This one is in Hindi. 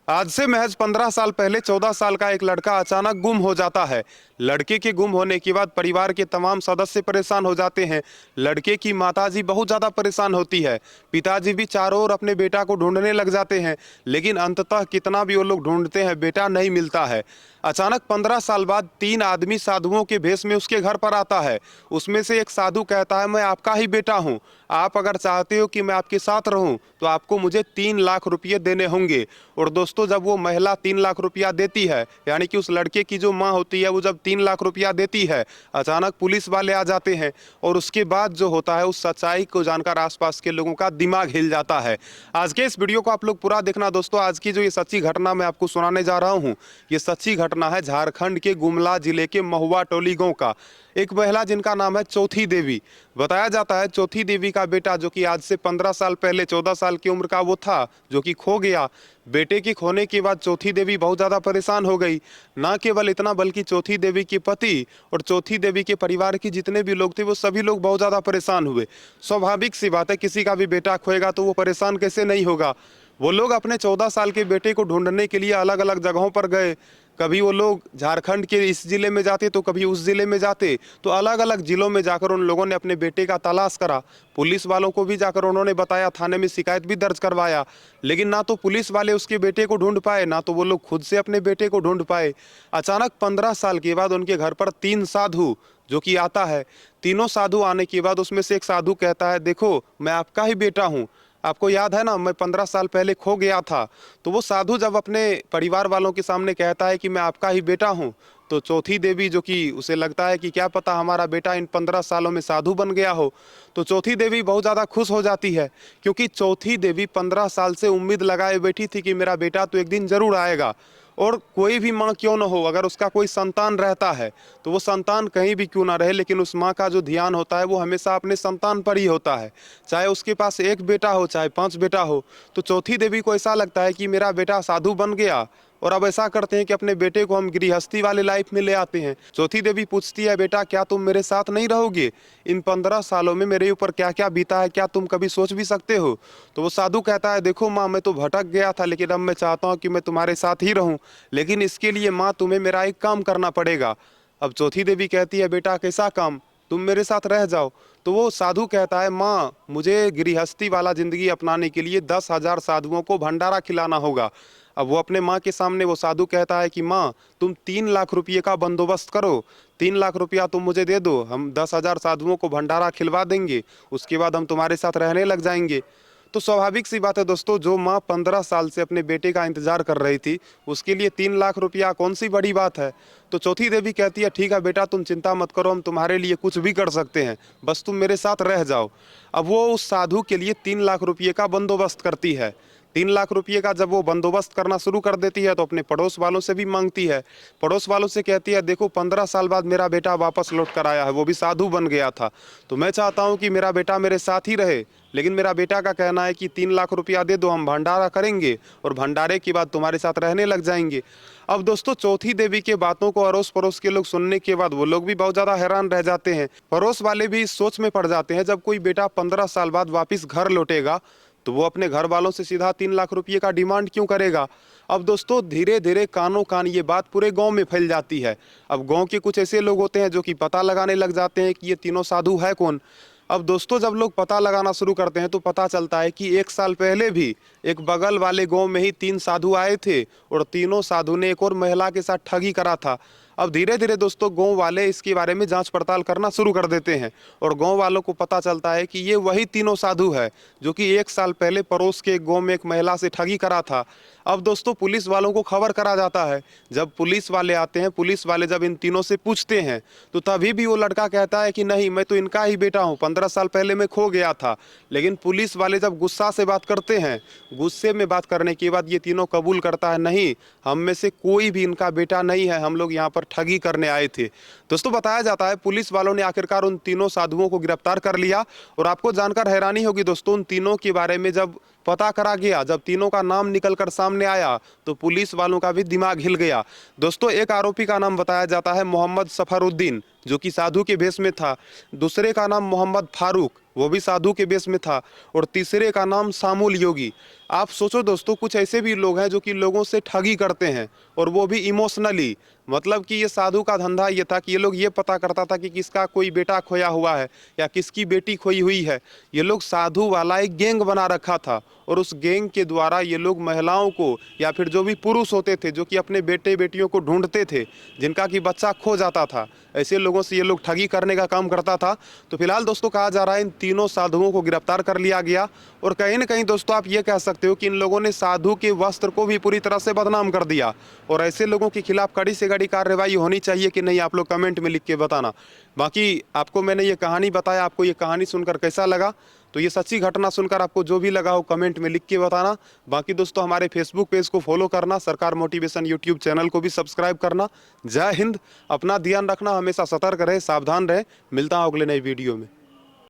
आज से महज 15 साल पहले 14 साल का एक लड़का अचानक गुम हो जाता है। लड़के के गुम होने के बाद परिवार के तमाम सदस्य परेशान हो जाते हैं। लड़के की माताजी बहुत ज़्यादा परेशान होती है। पिताजी भी चारों ओर अपने बेटा को ढूंढने लग जाते हैं, लेकिन अंततः कितना भी वो लोग ढूंढते हैं, बेटा नहीं मिलता है। अचानक 15 साल बाद 3 आदमी साधुओं के भेष में उसके घर पर आता है। उसमें से एक साधु कहता है, मैं आपका ही बेटा हूँ। आप अगर चाहते हो कि मैं आपके साथ रहूं तो आपको मुझे 3 लाख रुपये देने होंगे। और दोस्तों, जब वो महिला 3 लाख रुपया देती है, यानी कि उस लड़के की जो माँ होती है, वो जब 3 लाख रुपया देती है, अचानक पुलिस वाले आ जाते हैं। और उसके बाद जो होता है, उस सच्चाई को जानकर आसपास के लोगों का दिमाग हिल जाता है। आज के इस वीडियो को आप लोग पूरा देखना दोस्तों। आज की जो ये सच्ची घटना मैं आपको सुनाने जा रहा हूँ, ये सच्ची घटना है झारखंड के गुमला जिले के महुआ टोली गांव का। एक महिला जिनका नाम है चौथी देवी। बताया जाता है चौथी देवी का बेटा, जो कि आज से 15 साल पहले 14 साल की उम्र का वो था, जो कि खो गया। बेटे के खोने के बाद चौथी देवी बहुत ज़्यादा परेशान हो गई। ना केवल इतना, बल्कि चौथी देवी के पति और चौथी देवी के परिवार के जितने भी लोग थे, वो सभी लोग बहुत ज़्यादा परेशान हुए। स्वाभाविक सी बात है, किसी का भी बेटा खोएगा तो वो परेशान कैसे नहीं होगा। वो लोग अपने 14 साल के बेटे को ढूंढने के लिए अलग अलग जगहों पर गए। कभी वो लोग झारखंड के इस जिले में जाते तो कभी उस जिले में जाते, तो अलग अलग जिलों में जाकर उन लोगों ने अपने बेटे का तलाश करा। पुलिस वालों को भी जाकर उन्होंने बताया, थाने में शिकायत भी दर्ज करवाया, लेकिन ना तो पुलिस वाले उसके बेटे को ढूंढ पाए, ना तो वो लोग खुद से अपने बेटे को ढूंढ पाए। अचानक 15 साल के बाद उनके घर पर 3 साधु जो कि आता है। तीनों साधु आने के बाद उसमें से एक साधु कहता है, देखो मैं आपका ही बेटा हूँ। आपको याद है ना, मैं 15 साल पहले खो गया था। तो वो साधु जब अपने परिवार वालों के सामने कहता है कि मैं आपका ही बेटा हूँ, तो चौथी देवी, जो कि उसे लगता है कि क्या पता हमारा बेटा इन 15 सालों में साधु बन गया हो, तो चौथी देवी बहुत ज़्यादा खुश हो जाती है। क्योंकि चौथी देवी 15 साल से उम्मीद लगाए बैठी थी कि मेरा बेटा तो एक दिन जरूर आएगा। और कोई भी माँ क्यों ना हो, अगर उसका कोई संतान रहता है तो वो संतान कहीं भी क्यों ना रहे, लेकिन उस माँ का जो ध्यान होता है वो हमेशा अपने संतान पर ही होता है। चाहे उसके पास एक बेटा हो, चाहे 5 बेटा हो। तो चौथी देवी को ऐसा लगता है कि मेरा बेटा साधु बन गया, और अब ऐसा करते हैं कि अपने बेटे को हम गृहस्थी वाले लाइफ में ले आते हैं। चौथी देवी पूछती है, बेटा क्या तुम मेरे साथ नहीं रहोगे? इन 15 सालों में मेरे ऊपर क्या क्या बीता है, क्या तुम कभी सोच भी सकते हो? तो वो साधु कहता है, देखो माँ, मैं तो भटक गया था, लेकिन अब मैं चाहता हूँ कि मैं तुम्हारे साथ ही रहूँ। लेकिन इसके लिए माँ, तुम्हें मेरा एक काम करना पड़ेगा। अब चौथी देवी कहती है, बेटा कैसा काम? तुम मेरे साथ रह जाओ। तो वो साधु कहता है, माँ मुझे गृहस्थी वाला जिंदगी अपनाने के लिए 10,000 साधुओं को भंडारा खिलाना होगा। अब वो अपने माँ के सामने वो साधु कहता है कि माँ, तुम 3 लाख रुपये का बंदोबस्त करो। 3 लाख रुपया तुम मुझे दे दो, हम 10,000 साधुओं को भंडारा खिलवा देंगे। उसके बाद हम तुम्हारे साथ रहने लग जाएंगे। तो स्वाभाविक सी बात है दोस्तों, जो माँ 15 साल से अपने बेटे का इंतजार कर रही थी, उसके लिए 3 लाख रुपया कौन सी बड़ी बात है। तो चौथी देवी कहती है, ठीक है बेटा, तुम चिंता मत करो, हम तुम्हारे लिए कुछ भी कर सकते हैं, बस तुम मेरे साथ रह जाओ। अब वो उस साधु के लिए 3 लाख रुपये का बंदोबस्त करती है। 3 लाख रुपये का जब वो बंदोबस्त करना शुरू कर देती है, तो अपने पड़ोस वालों से भी मांगती है। पड़ोस वालों से कहती है, देखो 15 साल बाद मेरा बेटा वापस लौट कर आया है, वो भी साधु बन गया था। तो मैं चाहता हूँ कि मेरा बेटा मेरे साथ ही रहे, लेकिन मेरा बेटा का कहना है कि 3 लाख रुपया दे दो, हम भंडारा करेंगे और भंडारे के बाद तुम्हारे साथ रहने लग जाएंगे। अब दोस्तों, चौथी देवी के बातों को अड़ोस पड़ोस के लोग सुनने के बाद वो लोग भी बहुत ज़्यादा हैरान रह जाते हैं। पड़ोस वाले भी इस सोच में पड़ जाते हैं, जब कोई बेटा 15 साल बाद वापस घर लौटेगा तो वो अपने घर वालों से सीधा 3 लाख रुपये का डिमांड क्यों करेगा। अब दोस्तों, धीरे धीरे कानों कान ये बात पूरे गांव में फैल जाती है। अब गांव के कुछ ऐसे लोग होते हैं जो कि पता लगाने लग जाते हैं कि ये तीनों साधु है कौन। अब दोस्तों, जब लोग पता लगाना शुरू करते हैं तो पता चलता है कि 1 साल पहले भी एक बगल वाले गांव में ही 3 साधु आए थे, और तीनों साधु ने एक और महिला के साथ ठगी करा था। अब धीरे धीरे दोस्तों, गांव वाले इसके बारे में जांच पड़ताल करना शुरू कर देते हैं, और गांव वालों को पता चलता है कि ये वही तीनों साधु है जो कि 1 साल पहले पड़ोस के गांव में एक महिला से ठगी करा था। अब दोस्तों, पुलिस वालों को खबर करा जाता है। जब पुलिस वाले आते हैं, पुलिस वाले जब इन तीनों से पूछते हैं, तो तभी भी वो लड़का कहता है कि नहीं, मैं तो इनका ही बेटा हूँ, 15 साल पहले मैं खो गया था। लेकिन पुलिस वाले जब गुस्सा से बात करते हैं, गुस्से में बात करने के बाद ये तीनों कबूल करता है, नहीं, हम में से कोई भी इनका बेटा नहीं है, हम लोग यहाँ पर ठगी करने आए थे। दोस्तों, बताया जाता है पुलिस वालों ने आखिरकार उन तीनों साधुओं को गिरफ्तार कर लिया। और आपको जानकर हैरानी होगी दोस्तों, उन तीनों के बारे में जब पता करा गया, जब तीनों का नाम निकलकर सामने आया, तो पुलिस वालों का भी दिमाग हिल गया। दोस्तों, एक आरोपी का नाम बताया जाता है मोहम्मद सफरुद्दीन, जो कि साधु के भेष में था। दूसरे का नाम मोहम्मद फारूक, वो भी साधु के भेष में था। और तीसरे का नाम सामुल योगी। आप सोचो दोस्तों, कुछ ऐसे भी लोग हैं जो कि लोगों से ठगी करते हैं, और वो भी इमोशनली। मतलब कि ये साधु का धंधा ये था कि ये लोग ये पता करता था कि किसका कोई बेटा खोया हुआ है या किसकी बेटी खोई हुई है। ये लोग साधु वाला एक गैंग बना रखा था, और उस गैंग के द्वारा ये लोग महिलाओं को या फिर जो भी पुरुष होते थे जो कि अपने बेटे बेटियों को ढूंढते थे, जिनका कि बच्चा खो जाता था, ऐसे लोगों से ये लोग ठगी करने का काम करता था। तो फिलहाल दोस्तों कहा जा रहा है इन तीनों साधुओं को गिरफ्तार कर लिया गया। और कहीं ना कहीं दोस्तों आप ये कह सकते हो कि इन लोगों ने साधु के वस्त्र को भी पूरी तरह से बदनाम कर दिया, और ऐसे लोगों के खिलाफ कड़ी से कड़ी कार्रवाई होनी चाहिए कि नहीं, आप लोग कमेंट में लिख के बताना। बाकी आपको मैंने ये कहानी बताया, आपको ये कहानी सुनकर कैसा लगा, तो ये सच्ची घटना सुनकर आपको जो भी लगा हो कमेंट में लिख के बताना। बाकी दोस्तों हमारे फेसबुक पेज को फॉलो करना, सरकार मोटिवेशन यूट्यूब चैनल को भी सब्सक्राइब करना। जय हिंद। अपना ध्यान रखना, हमेशा सतर्क रहे, सावधान रहे। मिलता हूं अगले नई वीडियो में।